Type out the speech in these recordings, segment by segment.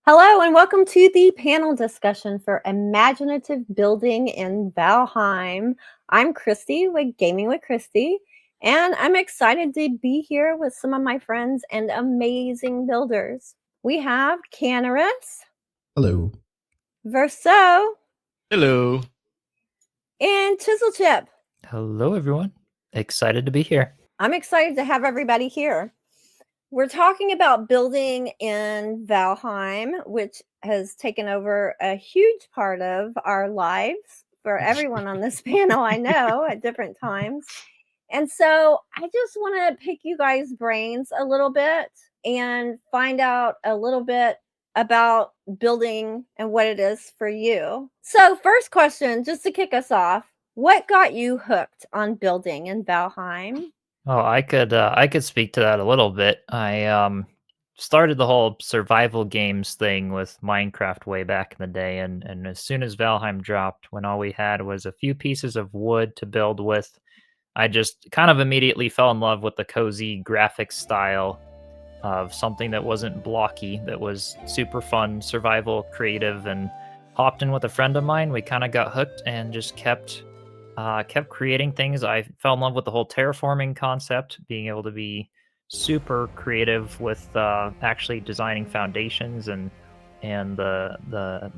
Hello and welcome to the panel discussion for Imaginative Building in Valheim. I'm Christy with Gaming with Christy, and I'm excited to be here with some of my friends and amazing builders. We have Canaris, Hello. Verso, Hello. and Chiselchip. Hello, everyone. Excited to be here. I'm excited to have everybody here. We're talking about building in Valheim, which has taken over a huge part of our lives for everyone on this panel, I know, at different times. And so I just want to pick you guys' brains a little bit and find out a little bit about building and what it is for you. So, first question, just to kick us off, what got you hooked on building in Valheim? Oh, I could speak to that a little bit. I started the whole survival games thing with Minecraft way back in the day, and as soon as Valheim dropped, when all we had was a few pieces of wood to build with, I just kind of immediately fell in love with the cozy graphic style of something that wasn't blocky, that was super fun, survival, creative, and hopped in with a friend of mine. We kind of got hooked and just kept creating things. I fell in love with the whole terraforming concept, being able to be super creative with actually designing foundations and the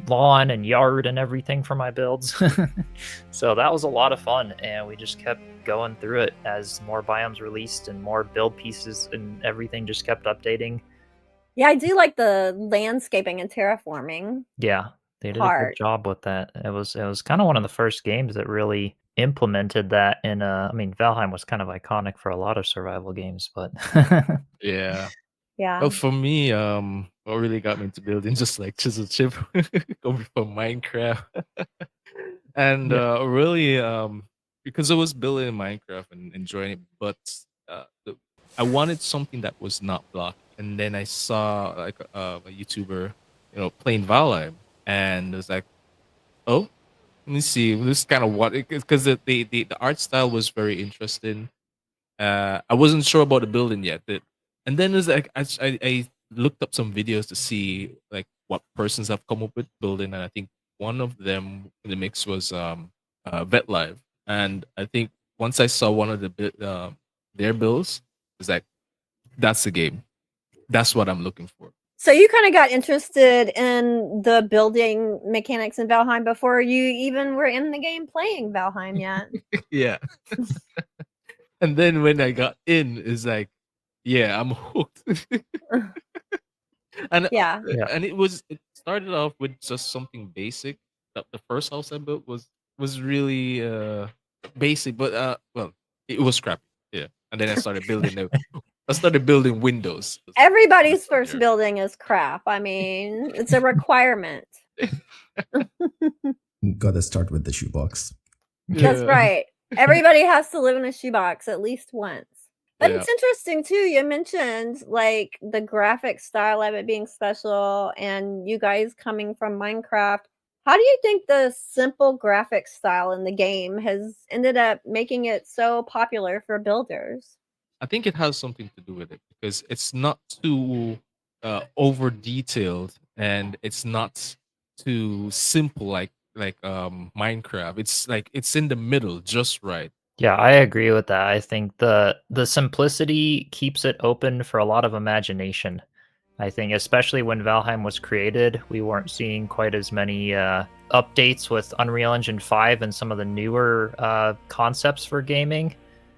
lawn and yard and everything for my builds. So that was a lot of fun, and we just kept going through it as more biomes released and more build pieces and everything just kept updating. Yeah, I do like the landscaping and terraforming. Yeah, they did a Part. good job with that. It was kind of one of the first games that really implemented that in I mean, Valheim was kind of iconic for a lot of survival games, but Yeah. Yeah. Well, for me, what really got me into building, just like Chisel Chip, coming from Minecraft, and Yeah. really, because I was building in Minecraft and enjoying it, but I wanted something that was not blocked. And then I saw like a YouTuber, playing Valheim, and it was like, oh, let me see, this kind of what, because the art style was very interesting. I wasn't sure about the building yet. And then it's like I looked up some videos to see like what persons have come up with building, and I think one of them in the mix was Vet Live. And I think once I saw one of their builds, it's like that's the game. That's what I'm looking for. So you kind of got interested in the building mechanics in Valheim before you even were in the game playing Valheim yet. Yeah. And then when I got in, it's like, yeah, I'm hooked. And Yeah. Yeah. and it started off with just something basic. The first house I built was really basic, but well, it was crappy. Yeah. And then I started building windows. Everybody's first building is crap. I mean, it's a requirement. Gotta start with the shoebox. That's Yeah. right. Everybody has to live in a shoebox at least once. But Yeah. it's interesting too. You mentioned like the graphic style of it being special and you guys coming from Minecraft. How do you think the simple graphic style in the game has ended up making it so popular for builders? I think it has something to do with it because it's not too over detailed, and it's not too simple like Minecraft. It's like it's in the middle, just right. Yeah, I agree with that. I think the simplicity keeps it open for a lot of imagination. I think especially when Valheim was created, we weren't seeing quite as many updates with Unreal Engine 5 and some of the newer concepts for gaming.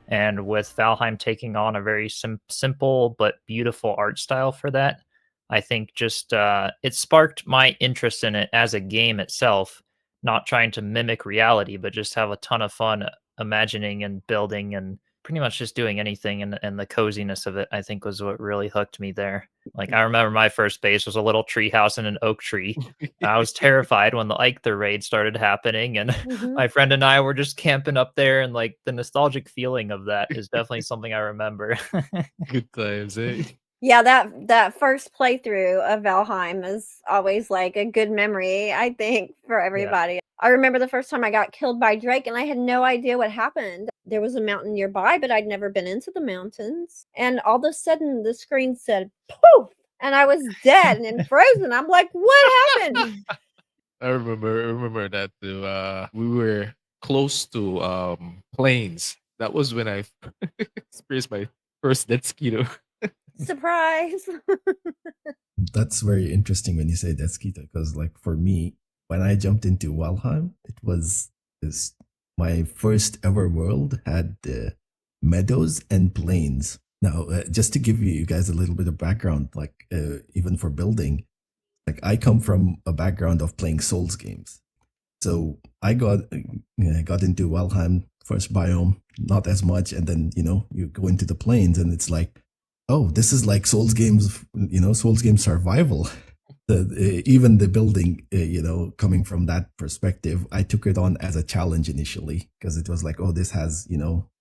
And with Valheim taking on a very simple but beautiful art style for that, I think just it sparked my interest in it as a game itself, not trying to mimic reality, but just have a ton of fun imagining and building and pretty much just doing anything, and the coziness of it, I think, was what really hooked me there. Like, I remember my first base was a little tree house in an oak tree. I was terrified when the Eikther raid started happening, and my friend and I were just camping up there, and like the nostalgic feeling of that is definitely something I remember. Good times, eh? Yeah, that first playthrough of Valheim is always like a good memory, I think, for everybody. I remember the first time I got killed by Drake and I had no idea what happened. There was a mountain nearby, but I'd never been into the mountains. And all of a sudden the screen said poof. and I was dead and frozen. I'm like, what happened? I remember that too. We were close to planes. That was when I experienced my first dead mosquito. Surprise. That's very interesting when you say Deskita, because like for me, when I jumped into Valheim, it was this my first ever world had meadows and plains. Now, just to give you guys a little bit of background, like even for building, like I come from a background of playing Souls games. So I got into Valheim first biome, not as much, and then you go into the plains, and it's like, oh, this is like Souls games, Souls game survival. Even the building, coming from that perspective, I took it on as a challenge initially because it was like, oh, this has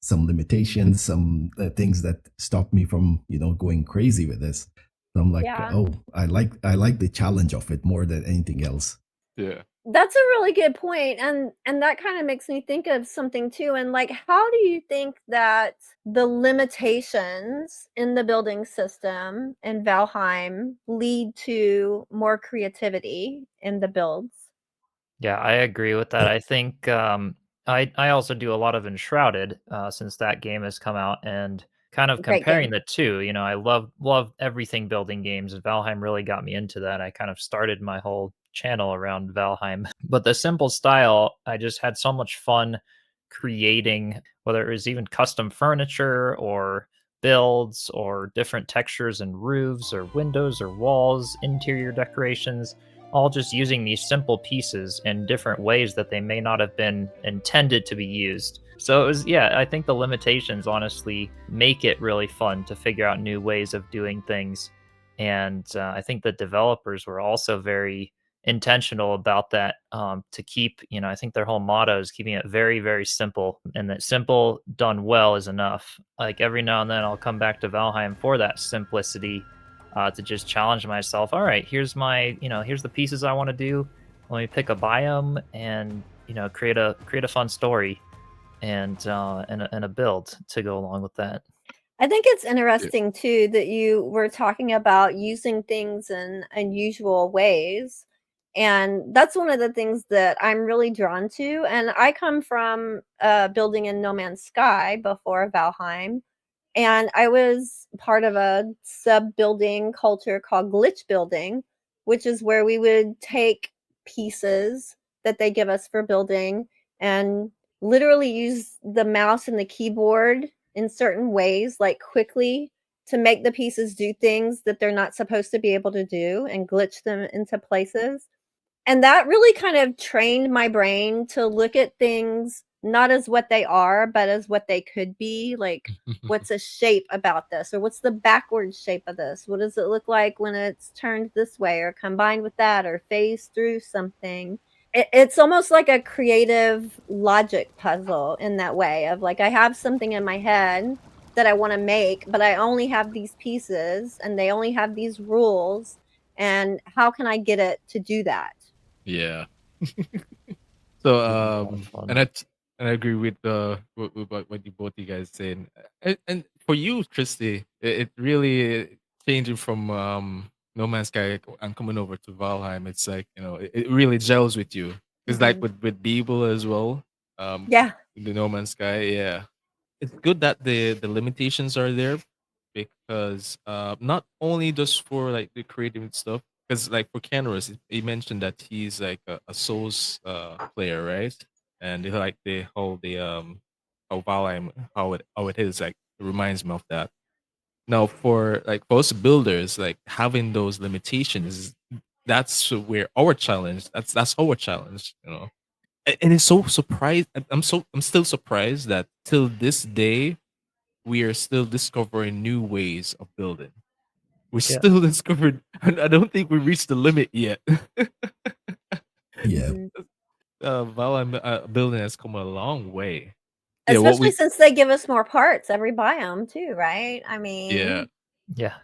some limitations, some things that stop me from going crazy with this. So I'm like, Yeah. oh, I like the challenge of it more than anything else. Yeah. That's a really good point, and that kind of makes me think of something too. And like, how do you think that the limitations in the building system in Valheim lead to more creativity in the builds? Yeah, I agree with that. I think I also do a lot of Enshrouded since that game has come out, and kind of Great comparing game. the two. I love everything building games, and Valheim really got me into that. I kind of started my whole channel around Valheim, but the simple style, I just had so much fun creating, whether it was even custom furniture or builds or different textures and roofs or windows or walls, interior decorations, all just using these simple pieces in different ways that they may not have been intended to be used. So it was, yeah, I think the limitations honestly make it really fun to figure out new ways of doing things. And I think the developers were also very intentional about that, to keep, I think their whole motto is keeping it very, very simple, and that simple done well is enough. Like every now and then I'll come back to Valheim for that simplicity, to just challenge myself. All right, here's the pieces I want to do. Let me pick a biome and create a fun story and a build to go along with that. I think it's Yeah. interesting too that you were talking about using things in unusual ways. And that's one of the things that I'm really drawn to. And I come from building in No Man's Sky before Valheim. And I was part of a sub building culture called glitch building, which is where we would take pieces that they give us for building and literally use the mouse and the keyboard in certain ways, like quickly, to make the pieces do things that they're not supposed to be able to do and glitch them into places. And that really kind of trained my brain to look at things not as what they are, but as what they could be. Like, what's a shape about this? Or what's the backwards shape of this? What does it look like when it's turned this way or combined with that or phased through something? It's almost like a creative logic puzzle in that way of like, I have something in my head that I want to make, but I only have these pieces and they only have these rules. And how can I get it to do that? Yeah. So Yeah, a lot of fun. and I agree with what you both you guys saying. And for you, Christy, it really changing from No Man's Sky and coming over to Valheim. It's like it really gels with you. It's like Mhm. with Beeble as well. Yeah. The No Man's Sky, yeah. It's good that the limitations are there because not only just for like the creative stuff, because like for Kenros, he mentioned that he's like a Souls player, right? And they like the how Valheim how it is like it reminds me of that. Now for like most builders, like having those limitations, that's where our challenge. That's our challenge, and it's so surprised. I'm still surprised that till this day we are still discovering new ways of building. We Yeah. still discovered. I don't think we reached the limit yet. Yeah. Mhm. Valheim building has come a long way. Yeah, what Especially we since they give us more parts every biome too, right? I yeah mean, Yeah.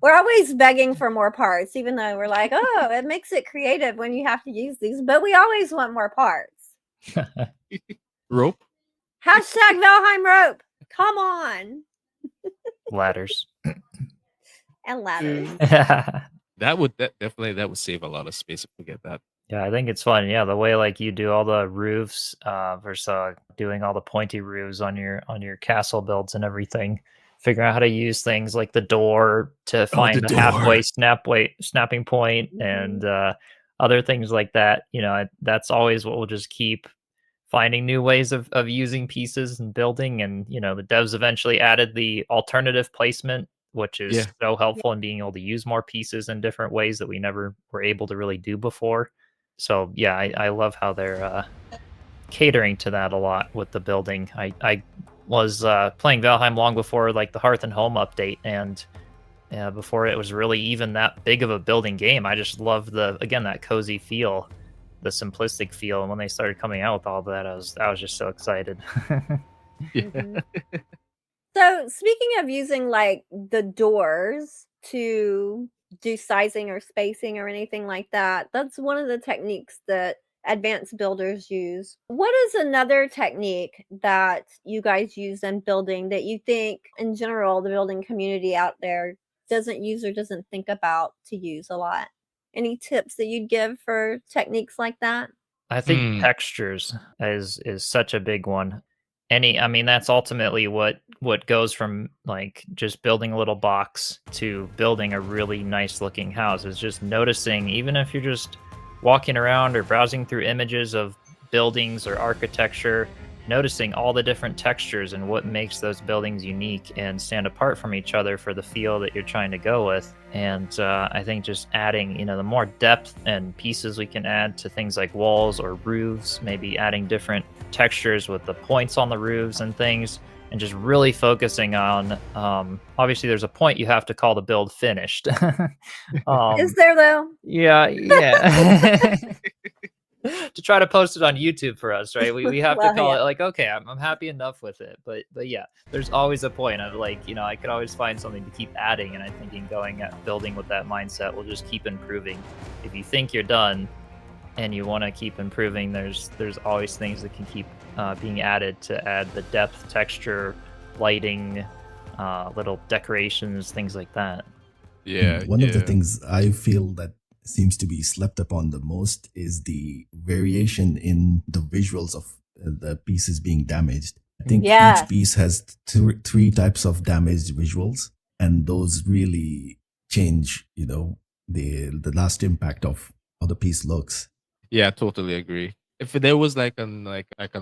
we're always begging for more parts, even though we're like, oh, it makes it creative when you have to use these, but we always want more parts. rope. Hashtag Valheim rope. Come on. Ladders. And ladders. That would save a lot of space if we get that. Yeah, I think it's fun. Yeah, the way like you do all the roofs versus doing all the pointy roofs on your castle builds and everything. Figuring out how to use things like the door to find the the halfway door. snapping point and Mhm. other things like that. You know, that's always what will just keep finding new ways of using pieces and building. And you know, the devs eventually added the alternative placement, which is Yeah. so Yeah. helpful in being able to use more pieces in different ways that we never were able to really do before. So yeah, I love how they're catering to that a lot with the building. I was playing Valheim long before like the Hearth and Home update, and before it was really even that big of a building game. I just love that cozy feel, the simplistic feel. And when they started coming out with all that, I was just so excited. Yeah. Mhm. So, speaking of using like the doors to do sizing or spacing or anything like that, that's one of the techniques that advanced builders use. What is another technique that you guys use in building that you think, in general, the building community out there doesn't use or doesn't think about to use a lot? Any tips that you'd give for techniques like that? I think Hmm. textures is such a big one. I mean, that's ultimately what goes from like just building a little box to building a really nice looking house is just noticing, even if you're just walking around or browsing through images of buildings or architecture, noticing all the different textures and what makes those buildings unique and stand apart from each other for the feel that you're trying to go with. And I think just adding, you know, the more depth and pieces we can add to things like walls or roofs, maybe adding different textures with the points on the roofs and things, and just really focusing on, obviously there's a point you have to call the build finished. Is um, there though? yeah. To try to post it on YouTube for us, right? We have to Well, call yeah. it like, okay, I'm happy enough with it. But yeah, there's always a point of like, you know, I could always find something to keep adding, and I think in going at building with that mindset will just keep improving. If you think you're done and you want to keep improving, there's always things that can keep being added to add the depth, texture, lighting, little decorations, things like that. Yeah. One of the Yeah. things I feel that seems to be slept upon the most is the variation in the visuals of the pieces being damaged. I think each Yes. piece has three types of damaged visuals, and those really change, you know, the last impact of how the piece looks. Yeah, I totally agree. If there was like an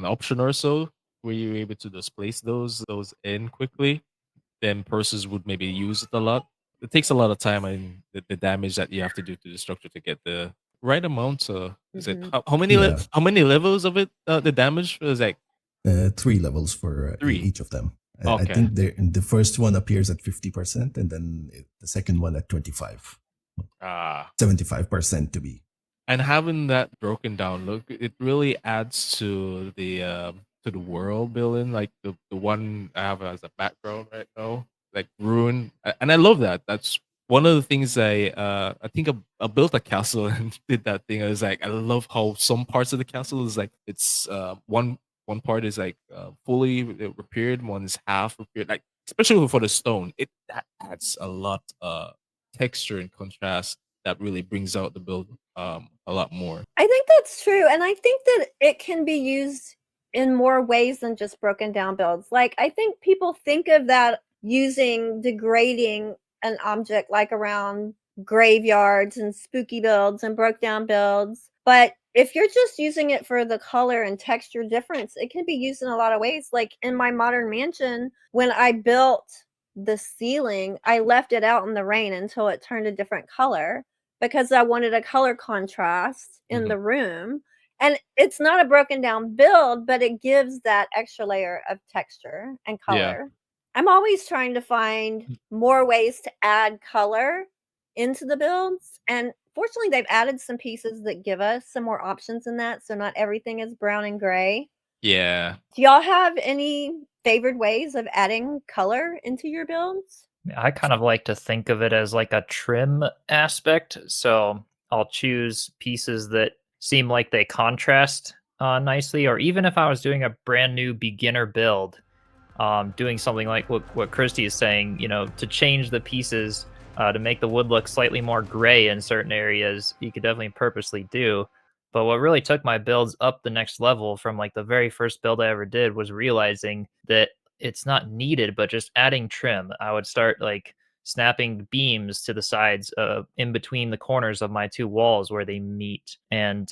option or so where you're able to just place those in quickly, then persons would maybe use it a lot. It takes a lot of time and the damage that you have to do to the structure to get the right amount. Is it Mhm. Yeah, how many levels of it? The damage is like three levels for three. each of them. I Okay. think the first one appears at 50%, and then the second one at 25, Ah. 75% to be. And having that broken down look, it really adds to the world building, like the one I have as a background right now, like ruin, and I love that. That's one of the things I think I built a castle and did that thing. I was like, I love how some parts of the castle is like it's one part is like fully repaired, one is half repaired, like especially for the stone. It that adds a lot texture and contrast that really brings out the build a lot more. I think that's true, and I think that it can be used in more ways than just broken down builds. Like, I think people think of that using degrading an object like around graveyards and spooky builds and broke down builds, but if you're just using it for the color and texture difference, it can be used in a lot of ways. Like in my modern mansion, when I built the ceiling, I left it out in the rain until it turned a different color because I wanted a color contrast in Mhm. the room. And it's not a broken down build, but it gives that extra layer of texture and Yeah. color. I'm always trying to find more ways to add color into the builds. And fortunately, they've added some pieces that give us some more options in that. So not everything is brown and gray. Yeah. Do y'all have any favored ways of adding color into your builds? I kind of like to think of it as like a trim aspect. So I'll choose pieces that seem like they contrast nicely, or even if I was doing a brand new beginner build, doing something like what Christy is saying, you know, to change the pieces to make the wood look slightly more gray in certain areas, you could definitely purposely do. But what really took my builds up the next level from like the very first build I ever did was realizing that it's not needed, but just adding trim. I would start like snapping beams to the sides in between the corners of my two walls where they meet, and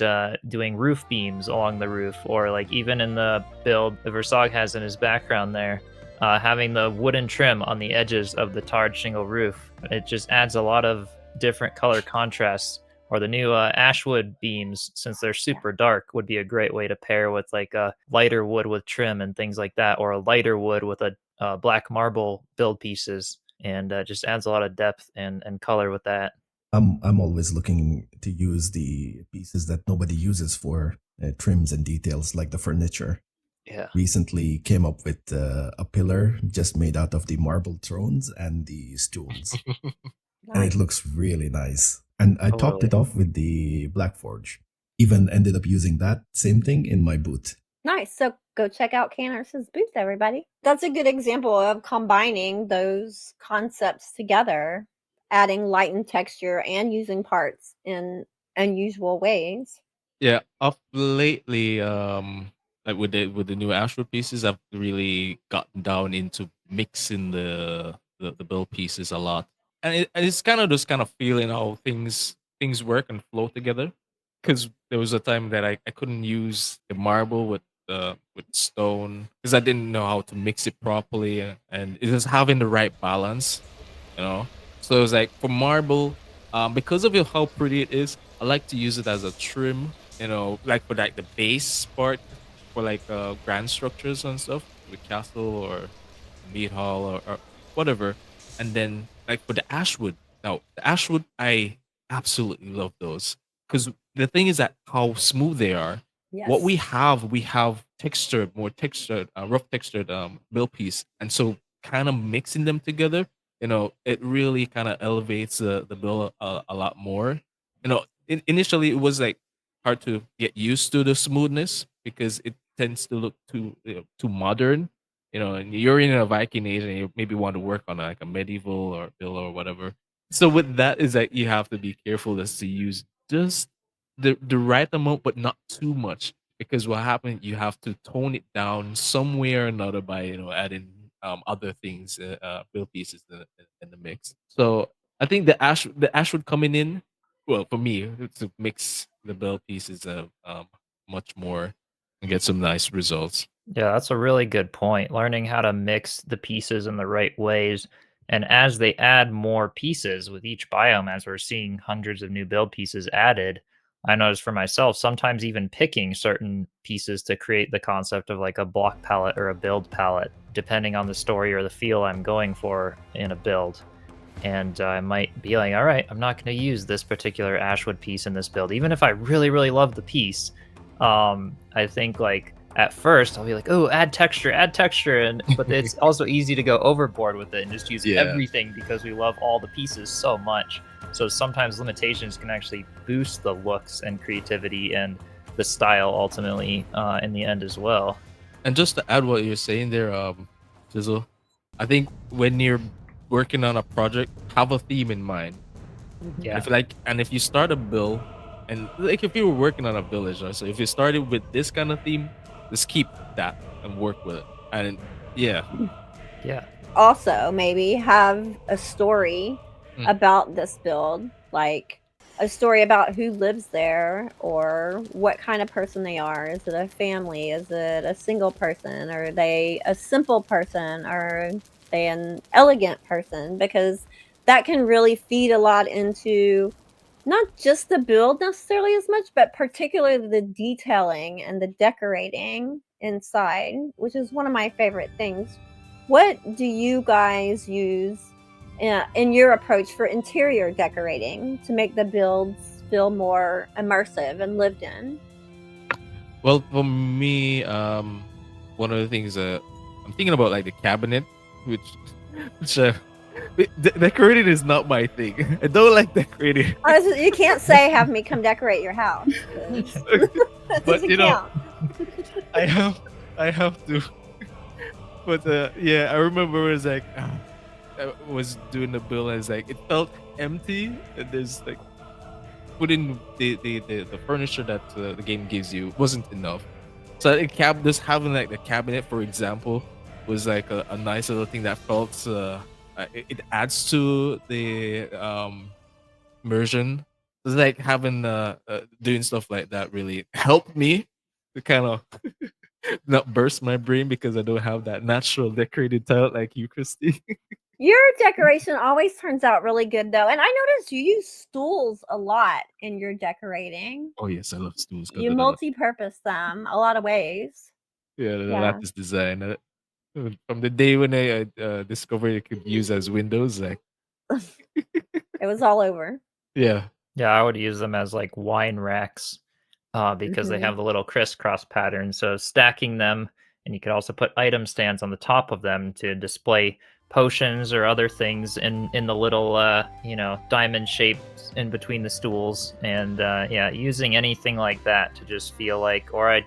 doing roof beams along the roof, or like even in the build that Versag has in his background there, having the wooden trim on the edges of the tarred shingle roof. It just adds a lot of different color contrasts. Or the new ashwood beams, since they're super dark, would be a great way to pair with like a lighter wood with trim and things like that, or a lighter wood with a black marble build pieces, and just adds a lot of depth and color with that. I'm always looking to use the pieces that nobody uses for trims and details, like the furniture. Yeah. Recently came up with a pillar just made out of the marble thrones and the stools. And it looks really nice. And I topped it off with the Black Forge. Even ended up using that same thing in my booth. Nice. So go check out Canners's booth, everybody. That's a good example of combining those concepts together, adding light and texture and using parts in unusual ways. Yeah, of lately, like with the new Ashwood pieces, I've really gotten down into mixing the build pieces a lot, and it's kind of just kind of feeling how things work and flow together. Because there was a time that I couldn't use the marble with stone because I didn't know how to mix it properly, and it was having the right balance, you know. So it was like for marble, because of how pretty it is, I like to use it as a trim, you know, like for like the base part for like grand structures and stuff, the castle or meat hall or whatever. And then like for the ashwood, now the ashwood, I absolutely love those because the thing is that how smooth they are. What we have textured, more textured, rough textured build piece, and so kind of mixing them together, you know, it really kind of elevates the build a lot more. You know, initially it was like hard to get used to the smoothness because it tends to look too too modern. You know, and you're in a Viking age and you maybe want to work on like a medieval or build or whatever. So with that is that you have to be careful as to use just the right amount, but not too much. Because what happens, you have to tone it down somewhere or another by adding other things, build pieces in the mix. So I think the ashwood coming in, well, for me to mix the build pieces much more and get some nice results. Yeah, that's a really good point. Learning how to mix the pieces in the right ways. And as they add more pieces with each biome, as we're seeing hundreds of new build pieces added, I noticed for myself, sometimes even picking certain pieces to create the concept of like a block palette or a build palette, depending on the story or the feel I'm going for in a build. And I might be like, all right, I'm not going to use this particular ashwood piece in this build, even if I really, really love the piece. I think like at first I'll be like, oh, add texture, and but it's also easy to go overboard with it and just use everything because we love all the pieces so much. So sometimes limitations can actually boost the looks and creativity and the style ultimately in the end as well. And just to add what you're saying there, Jizzle, I think when you're working on a project, have a theme in mind. Yeah. If you start a build, and like if you were working on a village, right? So if you started with this kind of theme, just keep that and work with it. And yeah. Also, maybe have a story about this build, like a story about who lives there or what kind of person they are. Is it a family? Is it a single person? Or are they a simple person? Or are they an elegant person? Because that can really feed a lot into not just the build necessarily as much, but particularly the detailing and the decorating inside, which is one of my favorite things. What do you guys use in your approach for interior decorating to make the builds feel more immersive and lived in? Well, for me, one of the things I'm thinking about, like the cabinet, which decorating is not my thing. I don't like decorating. You can't say have me come decorate your house. But I have to. But yeah, I remember it was like was doing the build, and it's like it felt empty, and there's like putting the furniture that the game gives you wasn't enough. So just having like the cabinet, for example, was like a nice little thing that felt it adds to the immersion. It's like having doing stuff like that really helped me to kind of not burst my brain because I don't have that natural decorated talent like you, Christy. Your decoration always turns out really good, though. And I noticed you use stools a lot in your decorating. Oh yes, I love stools because You of multi-purpose them a lot of ways. the Yeah. lattice design. From the day when I discovered it could use as windows, like It was all over. yeah, Yeah, I would use them as like wine racks because they have the little crisscross pattern. So stacking them, and you could also put item stands on the top of them to display potions or other things in the little diamond shapes in between the stools. And yeah, using anything like that to just feel like, or I'd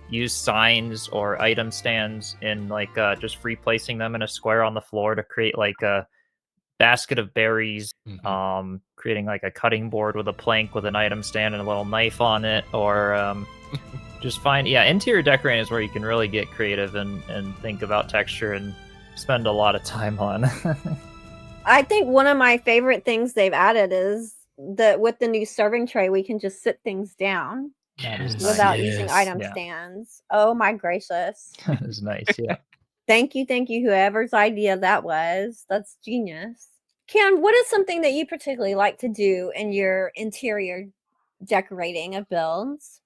use signs or item stands in like just free placing them in a square on the floor to create like a basket of berries, creating like a cutting board with a plank with an item stand and a little knife on it, or just find interior decorating is where you can really get creative and think about texture and spend a lot of time on. I think one of my favorite things they've added is that with the new serving tray, we can just sit things down That is Yes, nice. without using yes. item Yeah. stands. Oh my gracious. That is nice. Yeah. Thank you, whoever's idea that was. That's genius. Ken, what is something that you particularly like to do in your interior decorating of builds?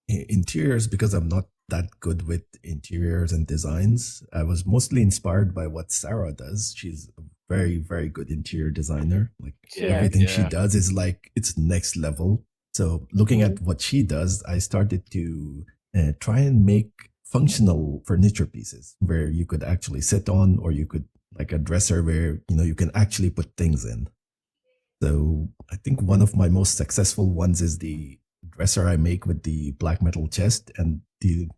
Interiors, because I'm not that good with interiors and designs, I was mostly inspired by what Sarah does. She's a very, very good interior designer. Like She is. everything she Yeah. does is like it's next level. So looking at what she does, I started to try and make functional furniture pieces where you could actually sit on, or you could like a dresser where you can actually put things in. So I think one of my most successful ones is the dresser I make with the black metal chest, and the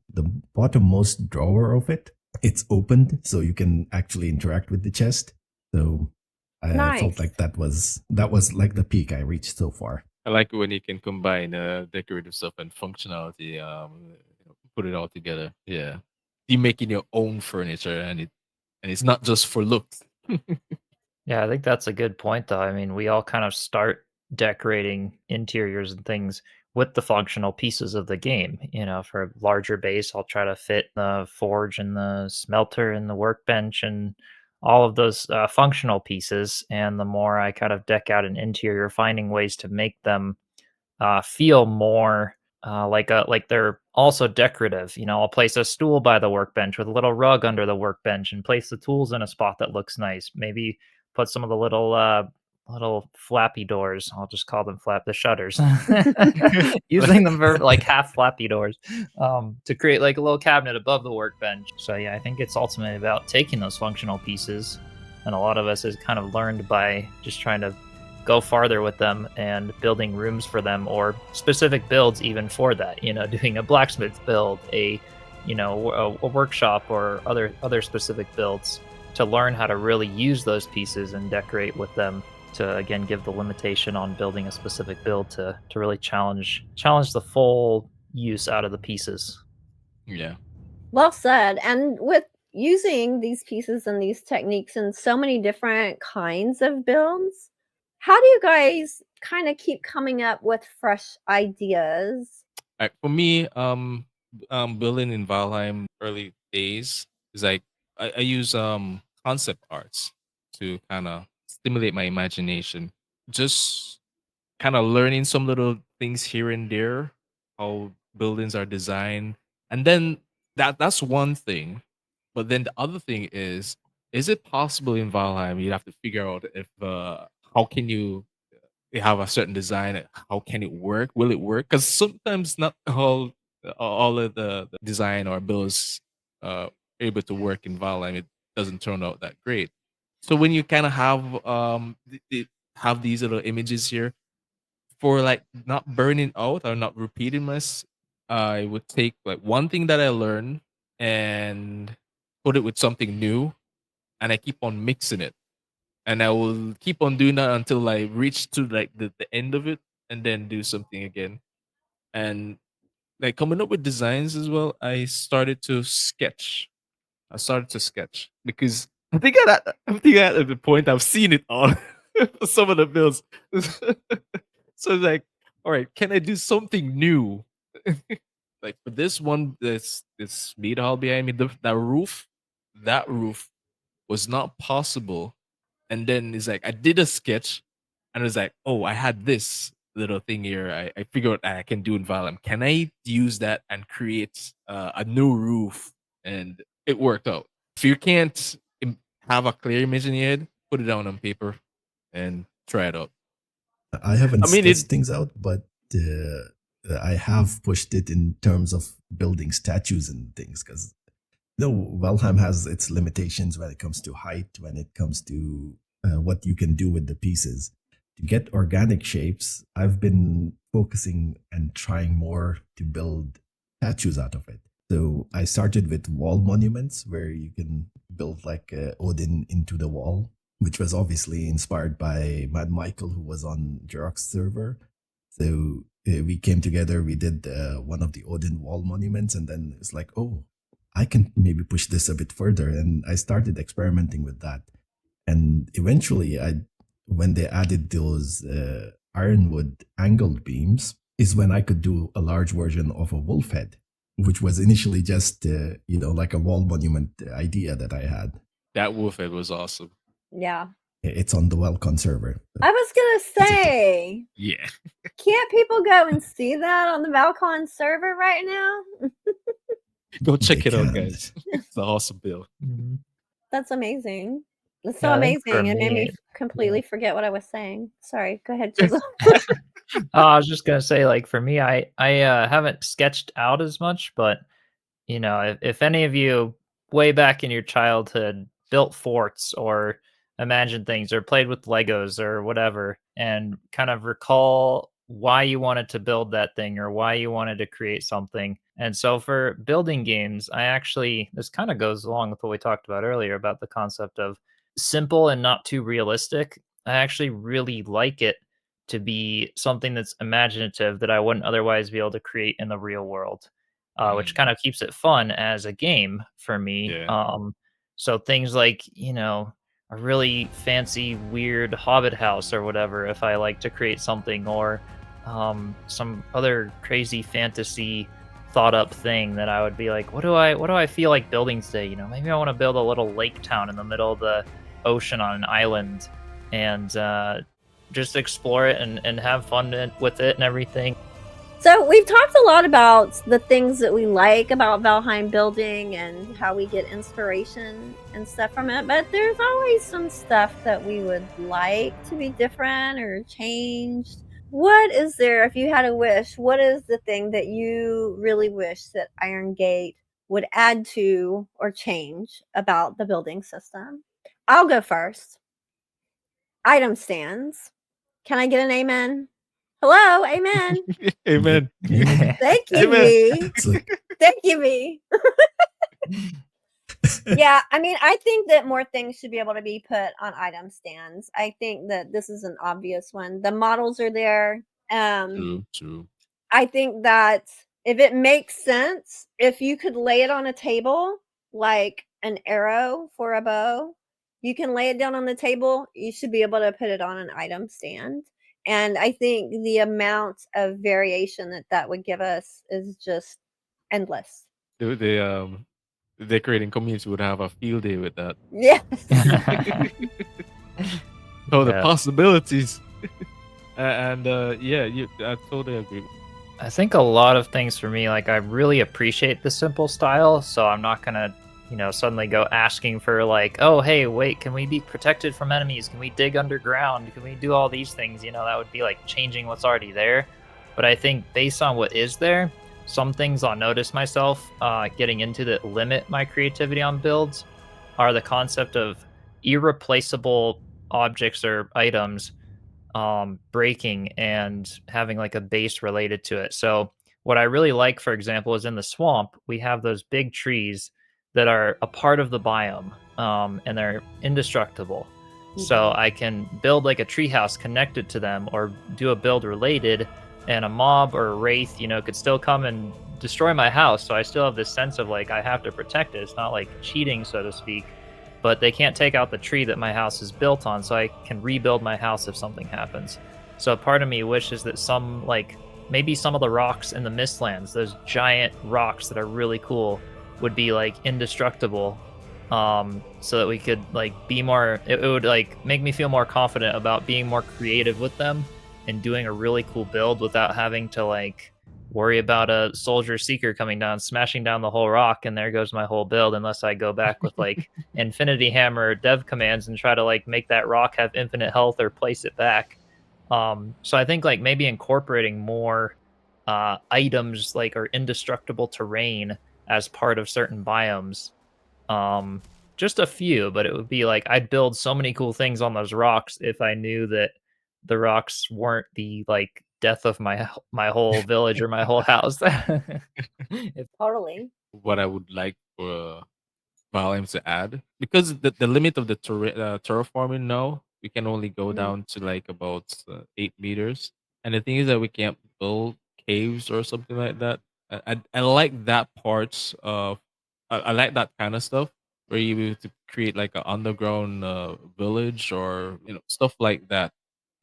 bottommost drawer of it. It's opened so you can actually interact with the chest. So I felt Nice. like that was like the peak I reached so far. I like when you can combine decorative stuff and functionality. Put it all together. Yeah, you making your own furniture, and it's not just for looks. Yeah, I think that's a good point, though. I mean, we all kind of start decorating interiors and things with the functional pieces of the game. For a larger base, I'll try to fit the forge and the smelter and the workbench and all of those functional pieces. And the more I kind of deck out an interior, finding ways to make them feel more like they're also decorative. I'll place a stool by the workbench with a little rug under the workbench and place the tools in a spot that looks nice. Maybe put some of the little flappy doors. I'll just call them the shutters. Using them for like half flappy doors to create like a little cabinet above the workbench. So yeah, I think it's ultimately about taking those functional pieces, and a lot of us has kind of learned by just trying to go farther with them and building rooms for them, or specific builds even for that. Doing a blacksmith build, a workshop, or other specific builds to learn how to really use those pieces and decorate with them, to again give the limitation on building a specific build to really challenge the full use out of the pieces. Yeah. Well said. And with using these pieces and these techniques in so many different kinds of builds, how do you guys kind of keep coming up with fresh ideas? For me, building in Valheim early days is like I use concept arts to kind of stimulate my imagination. Just kind of learning some little things here and there, how buildings are designed, and then that's one thing. But then the other thing is it possible in Valheim? You have to figure out if how can you have a certain design, how can it work, will it work, because sometimes not all of the design or builds able to work in Valheim. It doesn't turn out that great. So when you kind of have have these little images here, for like not burning out or not repeating myself, I would take like one thing that I learned and put it with something new, and I keep on mixing it. and I will keep on doing that until I reach to like the end of it, and then do something again. And like coming up with designs as well, I started to sketch. I started to sketch because I think at the point I've seen it all for some of the builds. So it's like, all right, can I do something new? Like for this one, this meat hall behind me, that roof was not possible. And then it's like I did a sketch, and it's like, oh, I had this little thing here. I figured out I can do in Valheim. Can I use that and create a new roof? And it worked out. If you can't have a clear image in your head, put it down on paper and try it out. I haven't I mean, it sketched things out, but I have pushed it in terms of building statues and things because Valheim has its limitations when it comes to height, when it comes to what you can do with the pieces. To get organic shapes, I've been focusing and trying more to build statues out of it. So I started with wall monuments where you can build like Odin into the wall, which was obviously inspired by Mad Michael, who was on Jirok's server. So we came together, we did one of the Odin wall monuments, and then it's like, oh, I can maybe push this a bit further. And I started experimenting with that. And eventually, when they added those ironwood angled beams, is when I could do a large version of a wolf head, which was initially just, like a wall monument idea that I had. that wolf head was awesome. Yeah. It's on the Val-Con server. I was gonna say, Yeah. can't people go and see that on the Val-Con server right now? Go check They it out, can. guys. It's an awesome build. Mhm. That's amazing. That's so Yeah, I think for amazing. It made me me, completely forget what I was saying. Sorry. Go ahead, Chisel. I was just gonna say, like, for me, I haven't sketched out as much, but if any of you way back in your childhood built forts or imagined things or played with Legos or whatever, and kind of recall why you wanted to build that thing or why you wanted to create something. And so for building games, this kind of goes along with what we talked about earlier about the concept of simple and not too realistic. I actually really like it to be something that's imaginative that I wouldn't otherwise be able to create in the real world, which kind of keeps it fun as a game for me. Yeah. So things like, a really fancy, weird hobbit house or whatever, if I like to create something, or some other crazy fantasy thought up thing that I would be like, what do I feel like building today? Maybe I want to build a little lake town in the middle of the ocean on an island, and just explore it and have fun with it and everything. So we've talked a lot about the things that we like about Valheim building and how we get inspiration and stuff from it, but there's always some stuff that we would like to be different or changed. What is there, if you had a wish, what is the thing that you really wish that Iron Gate would add to or change about the building system? I'll go first. Item stands. Can I get an amen? Hello, amen. Amen. Thank you, Amen. V. It's like, Thank you, V. Yeah, I mean, I think that more things should be able to be put on item stands. I think that this is an obvious one. The models are there. True. I think that if it makes sense, if you could lay it on a table like an arrow for a bow, you can lay it down on the table. You should be able to put it on an item stand. And I think the amount of variation that would give us is just endless. The decorating community would have a field day with that. Yes. Oh, the Yeah. possibilities. Yeah, I totally agree. I think a lot of things for me, like, I really appreciate the simple style, so I'm not gonna, suddenly go asking for, like, oh, hey, wait, can we be protected from enemies? Can we dig underground? Can we do all these things? That would be like changing what's already there. But I think based on what is there, some things I'll notice myself getting into that limit my creativity on builds are the concept of irreplaceable objects or items breaking and having like a base related to it. So what I really like, for example, is in the swamp, we have those big trees that are a part of the biome, and they're indestructible. So I can build like a treehouse connected to them, or do a build related, and a mob or a wraith, could still come and destroy my house. So I still have this sense of like I have to protect it. It's not like cheating, so to speak. But they can't take out the tree that my house is built on, so I can rebuild my house if something happens. So part of me wishes that maybe some of the rocks in the Mistlands, those giant rocks that are really cool, would be like indestructible, so that we could like be more. It would like make me feel more confident about being more creative with them and doing a really cool build without having to like worry about a soldier seeker coming down, smashing down the whole rock, and there goes my whole build. Unless I go back with like Infinity Hammer dev commands and try to like make that rock have infinite health or place it back. So I think like maybe incorporating more items like or indestructible terrain as part of certain biomes. Just a few, but it would be like I'd build so many cool things on those rocks if I knew that the rocks weren't the like death of my whole village or my whole house. Totally. What I would like for Valheim to add, because the limit of the terraforming now, we can only go down to like about 8 meters, and the thing is that we can't build caves or something like that. I like that parts of I like that kind of stuff where you able to create like an underground village or stuff like that.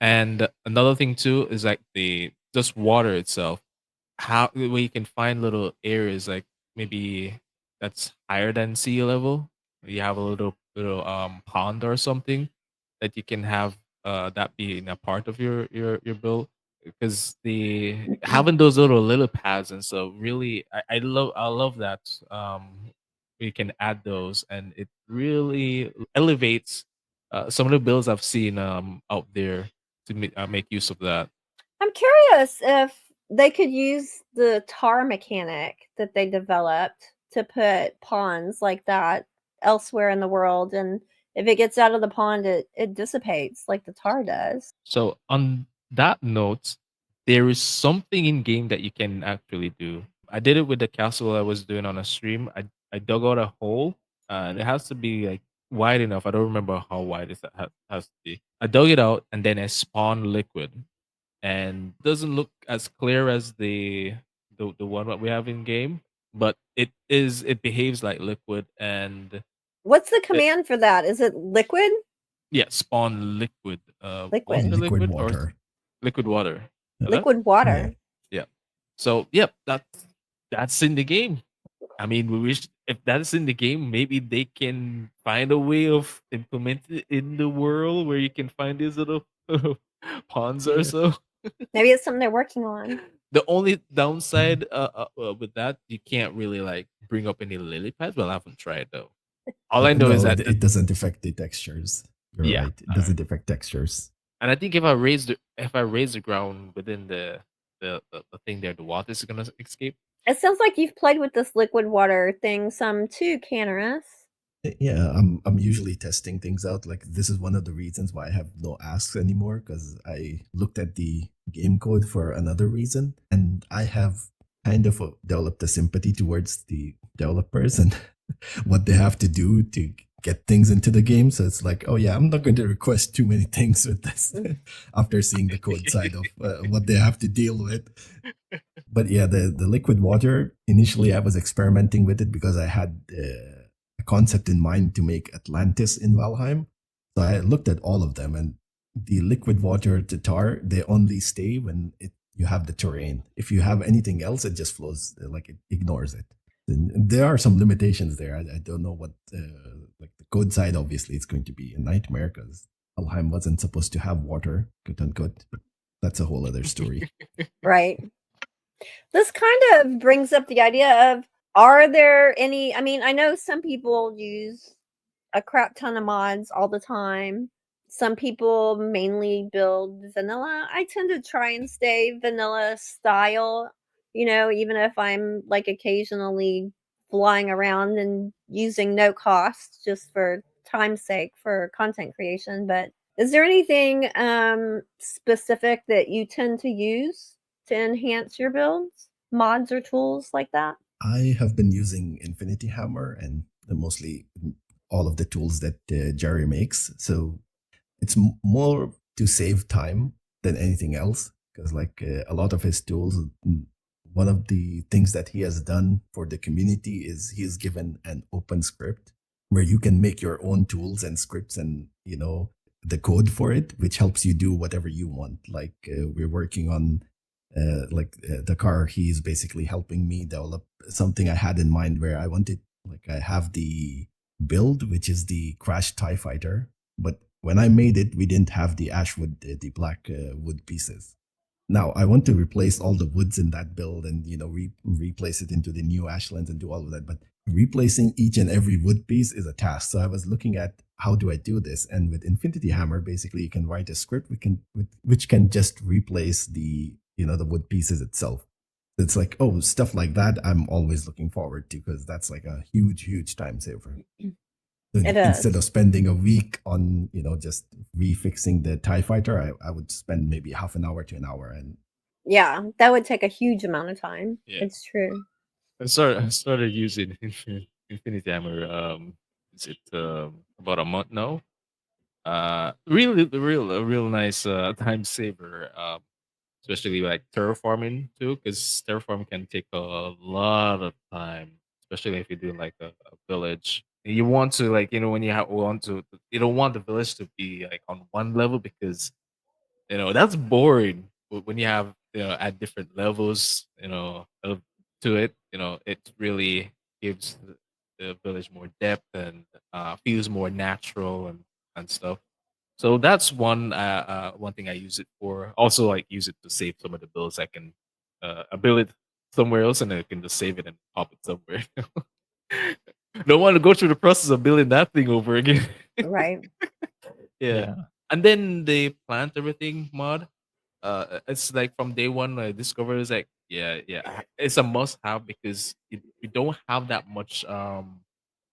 And another thing too is like the just water itself, how where you can find little areas like maybe that's higher than sea level. You have a little pond or something that you can have that be in a part of your build, because the having those little lily pads and so really I love that you can add those, and it really elevates some of the builds I've seen out there to make use of that. I'm curious if they could use the tar mechanic that they developed to put ponds like that elsewhere in the world, and if it gets out of the pond, it dissipates like the tar does. So on that note, there is something in game that you can actually do. I did it with the castle I was doing on a stream. I dug out a hole, and it has to be like wide enough. I don't remember how wide it has to be. I dug it out and then I spawned liquid, and doesn't look as clear as the one that we have in game, but it behaves like liquid, and What's the it, command for that? Is it liquid? yeah, spawn liquid. Was Liquid. it Liquid liquid or water. liquid water? Yeah. That? Liquid Yeah. water. Yeah. So yep, that's in the game. I mean, we wish if that's in the game, maybe they can find a way of implementing it in the world where you can find these little ponds or so. Maybe it's something they're working on. The only downside with that, you can't really like bring up any lily pads. Well, I haven't tried though. All I know is No, that it doesn't affect the textures. You're yeah, right. It doesn't affect textures. and I think if I raise the ground within the thing there, the water is gonna escape. It sounds like you've played with this liquid water thing some too, Canaris. Yeah, I'm usually testing things out. Like this is one of the reasons why I have no asks anymore, because I looked at the game code for another reason, and I have kind of developed a sympathy towards the developers and what they have to do to get things into the game. So it's like, oh yeah, I'm not going to request too many things with this after seeing the code side of what they have to deal with. But yeah, the liquid water, initially I was experimenting with it because I had a concept in mind to make Atlantis in Valheim. So I looked at all of them, and the liquid water to tar, they only stay when you have the terrain. If you have anything else, it just flows, like it ignores it. And there are some limitations there. I don't know what, like the code side, obviously it's going to be a nightmare because Valheim wasn't supposed to have water, quote unquote. But that's a whole other story. Right. This kind of brings up the idea of, are there any, I mean, I know some people use a crap ton of mods all the time. Some people mainly build vanilla. I tend to try and stay vanilla style, even if I'm like occasionally flying around and using no cost just for time's sake for content creation. But is there anything specific that you tend to use to enhance your builds? Mods or tools like that? I have been using Infinity Hammer and mostly all of the tools that Jerry makes. So it's more to save time than anything else, because like a lot of his tools, one of the things that he has done for the community is he has given an open script where you can make your own tools and scripts, and the code for it, which helps you do whatever you want. Like we're working on the car. He's basically helping me develop something I had in mind, where I wanted, like, I have the build, which is the crash TIE fighter, but when I made it, we didn't have the ashwood, the black wood pieces. Now I want to replace all the woods in that build, and replace it into the new ashlands and do all of that. But replacing each and every wood piece is a task. So I was looking at, how do I do this? And with Infinity Hammer, basically you can write a script which can just replace the the wood pieces itself. It's like, oh, stuff like that I'm always looking forward to, because that's like a huge time saver. It Instead is. of spending a week on just refixing the TIE fighter, I would spend maybe half an hour to an hour. And Yeah, that would take a huge amount of time. Yeah. It's true. I started using Infinity Hammer. Is it about a month now? Really, a real nice time saver. Especially like terraforming too, because terraforming can take a lot of time, especially if you do like a village. And you want to, like, when you don't want the village to be like on one level, because that's boring. But when you have at different levels, to it, it really gives the village more depth, and feels more natural, and stuff. So that's one thing I use it for. Also, like, use it to save some of the bills. I build it somewhere else, and I can just save it and pop it somewhere. Don't want to go through the process of building that thing over again. Right. Yeah. Yeah. And then they plant everything mod. It's like from day one I discovered, it's like, yeah, it's a must have, because you don't have that much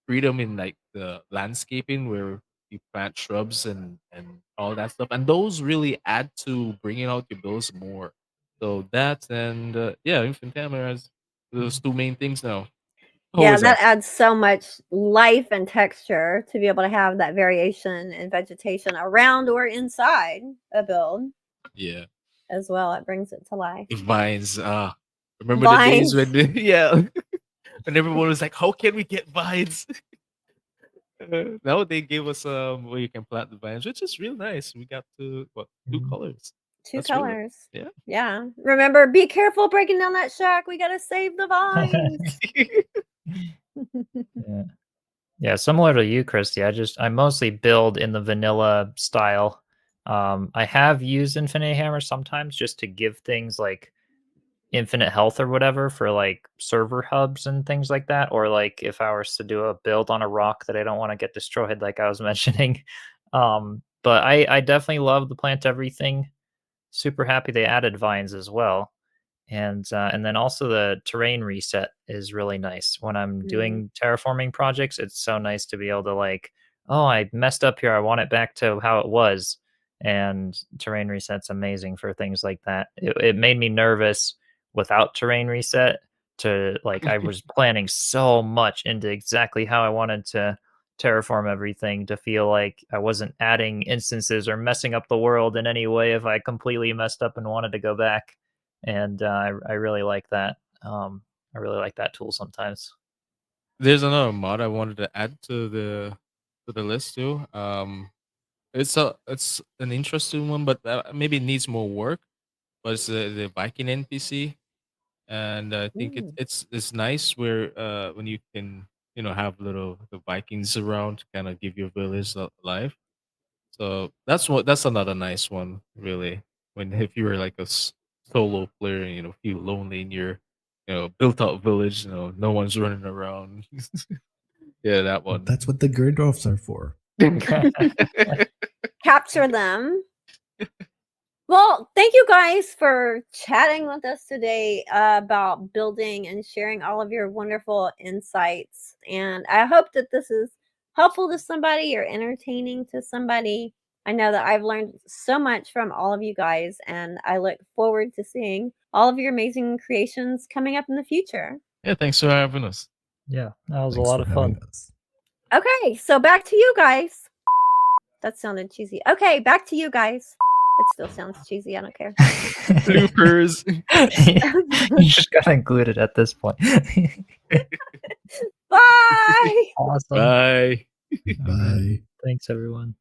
freedom in like the landscaping, where you plant shrubs and all that stuff, and those really add to bringing out your bills more. So that, and infant hammer has those two main things now. Yeah, Always that have. adds so much life and texture to be able to have that variation in vegetation around or inside a build Yeah. as well. It brings it to life. Vines. Remember the days Vines. when yeah, when everyone was like, "How can we get vines?" Now they gave us where you can plant the vines, which is real nice. We got two Mhm. colors. Two That's really, colors. yeah. Yeah. Remember, be careful breaking down that shack. We got to save the vines. Yeah. Yeah, similar to you, Christy. I mostly build in the vanilla style. I have used Infinity Hammer sometimes just to give things like infinite health or whatever for like server hubs and things like that, or like if I was to do a build on a rock that I don't want to get destroyed, like I was mentioning. But I definitely love the plant everything. Super happy they added vines as well. And then also the terrain reset is really nice when I'm Mm. doing terraforming projects. It's so nice to be able to, like, oh, I messed up here, I want it back to how it was. And terrain reset's amazing for things like that. It made me nervous without terrain reset, to like, I was planning so much into exactly how I wanted to terraform everything, to feel like I wasn't adding instances or messing up the world in any way if I completely messed up and wanted to go back. And I really like that. I really like that tool sometimes. There's another mod I wanted to add to the list too. It's an interesting one, but maybe it needs more work. But it's the Viking NPC, and I think Mm. it's nice where when you can have little the Vikings around to kind of give your village life. So that's another nice one, really. When if you're like a solo player, and feel lonely in your built out village, no one's running around. Yeah, that one. that's what the Gerdorfs are for. Capture them. Well, thank you guys for chatting with us today about building and sharing all of your wonderful insights. And I hope that this is helpful to somebody or entertaining to somebody. I know that I've learned so much from all of you guys, and I look forward to seeing all of your amazing creations coming up in the future. Yeah, thanks for having us. Yeah, that was a Thanks lot for of having fun. us. Okay, so back to you guys. That sounded cheesy. Okay, back to you guys. It still sounds cheesy. I don't care. Supers. You just gotta include it at this point. Bye. Awesome. Bye. Bye. Thanks, everyone.